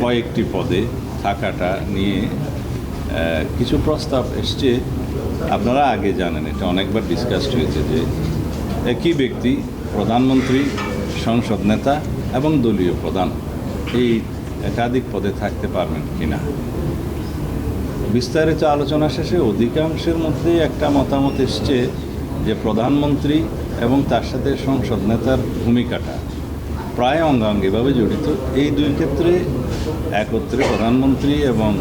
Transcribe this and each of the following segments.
কয়েকটি পদে থাকাটা নিয়ে কিছু প্রস্তাব এসছে। আপনারা আগে জানেন, এটা অনেকবার ডিসকাসড হয়েছে যে একই ব্যক্তি প্রধানমন্ত্রী, সংসদ নেতা এবং দলীয় প্রধান এই একাধিক পদে থাকতে পারবেন কিনা। বিস্তারিত আলোচনা শেষে অধিকাংশের মধ্যে একটা মতামত এসছে যে প্রধানমন্ত্রী এবং তার সাথে সংসদ নেতার ভূমিকাটা প্রায় অঙ্গাঙ্গিভাবে জড়িত। এই দুই ক্ষেত্রে একত্রে প্রধানমন্ত্রী এবং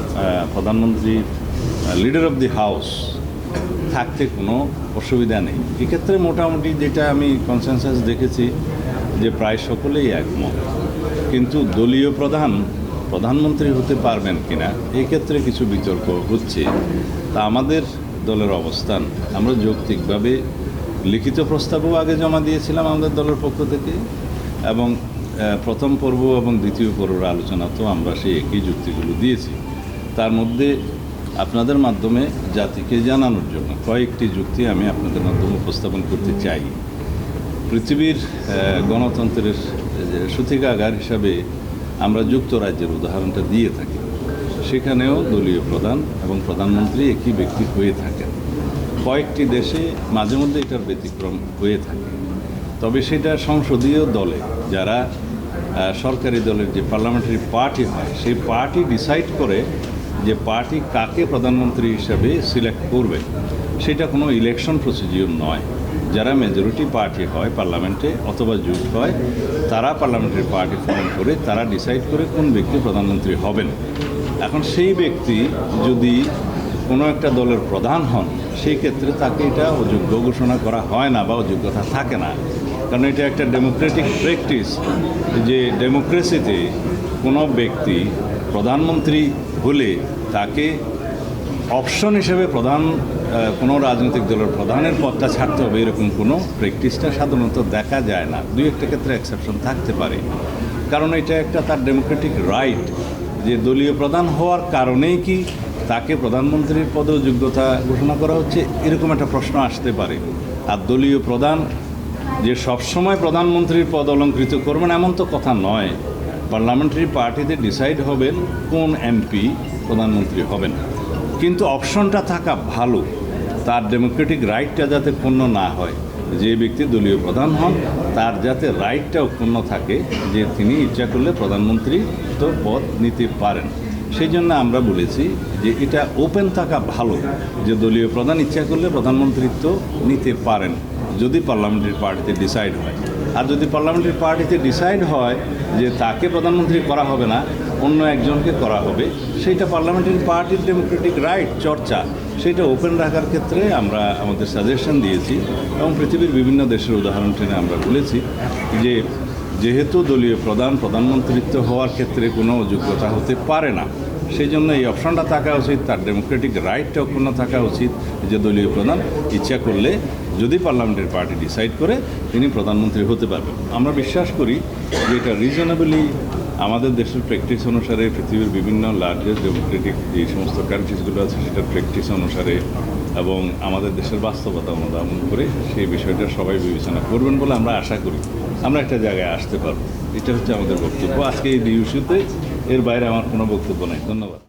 প্রধানমন্ত্রী লিডার অফ দি হাউস থাকতে কোনো অসুবিধা নেই। এক্ষেত্রে মোটামুটি যেটা আমি কনসেনসাস দেখেছি যে প্রায় সকলেই একমত। কিন্তু দলীয় প্রধানমন্ত্রী হতে পারবেন কিনা এই ক্ষেত্রে কিছু বিতর্ক হচ্ছে। তা আমাদের দলের অবস্থান, আমরা যৌক্তিকভাবে লিখিত প্রস্তাবও আগে জমা দিয়েছিলাম আমাদের দলের পক্ষ থেকে, এবং প্রথম পর্ব এবং দ্বিতীয় পর্বের আলোচনা তো আমরা সেই একই যুক্তিগুলো দিয়েছি। তার মধ্যে আপনাদের মাধ্যমে জাতিকে জানানোর জন্য কয়েকটি যুক্তি আমি আপনাদের মাধ্যমে উপস্থাপন করতে চাই। পৃথিবীর গণতন্ত্রের সূতিকাগার হিসাবে আমরা যুক্তরাজ্যের উদাহরণটা দিয়ে থাকি। সেখানেও দলীয় প্রধান এবং প্রধানমন্ত্রী একই ব্যক্তি হয়ে থাকেন। কয়েকটি দেশে মাঝে মধ্যে এটার ব্যতিক্রম হয়ে থাকে, তবে সেটা সংসদীয় দলে যারা সরকারি দলের যে পার্লামেন্টারি পার্টি হয় সেই পার্টি ডিসাইড করে যে পার্টি কাকে প্রধানমন্ত্রী হিসাবে সিলেক্ট করবে। সেটা কোনো ইলেকশন প্রসিডিউর নয়। যারা মেজরিটি পার্টি হয় পার্লামেন্টে অথবা জোট হয়, তারা পার্লামেন্টারি পার্টি ফর্ম করে তারা ডিসাইড করে কোন ব্যক্তি প্রধানমন্ত্রী হবেন। এখন সেই ব্যক্তি যদি কোনো একটা দলের প্রধান হন, সেই ক্ষেত্রে তাকে এটা অযোগ্য ঘোষণা করা হয় না বা অযোগ্যতা থাকে না। কারণ এটা একটা ডেমোক্রেটিক প্র্যাকটিস যে ডেমোক্রেসিতে কোনো ব্যক্তি প্রধানমন্ত্রী হলে তাকে অপশন হিসেবে কোনো রাজনৈতিক দলের প্রধানের পদটা ছাড়তে হবে, এরকম কোনো প্র্যাকটিসটা সাধারণত দেখা যায় না। দুই একটা ক্ষেত্রে এক্সেপশন থাকতে পারে, কারণ এটা একটা তার ডেমোক্রেটিক রাইট যে দলীয় প্রধান হওয়ার কারণেই কি তাকে প্রধানমন্ত্রীর পদে যোগ্যতা ঘোষণা করা হচ্ছে, এরকম একটা প্রশ্ন আসতে পারে। আর দলীয় প্রধান যে সবসময় প্রধানমন্ত্রীর পদ অলঙ্কৃত করবেন এমন তো কথা নয়। পার্লামেন্টারি পার্টিতে ডিসাইড হবেন কোন এমপি প্রধানমন্ত্রী হবেন, কিন্তু অপশনটা থাকা ভালো, তার ডেমোক্রেটিক রাইটটা যাতে ক্ষুণ্ণ না হয়। যে ব্যক্তি দলীয় প্রধান হন তার যাতে রাইটটা অক্ষুণ্ণ থাকে যে তিনি ইচ্ছা করলে প্রধানমন্ত্রী তো পদ নিতে পারেন। সেই জন্য আমরা বলেছি যে এটা ওপেন থাকা ভালো, যে দলীয় প্রধান ইচ্ছা করলে প্রধানমন্ত্রিত্ব নিতে পারেন যদি পার্লামেন্টারি পার্টিতে ডিসাইড হয়। আর যদি পার্লামেন্টারি পার্টিতে ডিসাইড হয় যে তাকে প্রধানমন্ত্রী করা হবে না, অন্য একজনকে করা হবে, সেইটা পার্লামেন্টারি পার্টির ডেমোক্রেটিক রাইট চর্চা, সেইটা ওপেন রাখার ক্ষেত্রে আমরা আমাদের সাজেশন দিয়েছি। এবং পৃথিবীর বিভিন্ন দেশের উদাহরণ টেনে আমরা বলেছি যে যেহেতু দলীয় প্রধানমন্ত্রিত্ব হওয়ার ক্ষেত্রে কোনো যোগ্যতা হতে পারে না, সেই জন্য এই অপশনটা থাকা উচিত, তার ডেমোক্রেটিক রাইটটা অক্ষুণ্ণ থাকা উচিত যে দলীয় প্রধান ইচ্ছা করলে যদি পার্লামেন্টারি পার্টি ডিসাইড করে তিনি প্রধানমন্ত্রী হতে পারবেন। আমরা বিশ্বাস করি যে এটা রিজনেবলি আমাদের দেশের প্র্যাকটিস অনুসারে, পৃথিবীর বিভিন্ন লার্জেস্ট ডেমোক্রেটিক যে সমস্ত কান্ট্রিজগুলো আছে সেটার প্র্যাকটিস অনুসারে এবং আমাদের দেশের বাস্তবতা অনুধাবন করে সেই বিষয়টা সবাই বিবেচনা করবেন বলে আমরা আশা করি আমরা একটা জায়গায় আসতে পারবো। এটা হচ্ছে আমাদের বক্তব্য আজকে এই ইস্যুতে। এর বাইরে আমার কোনো বক্তব্য নেই। ধন্যবাদ।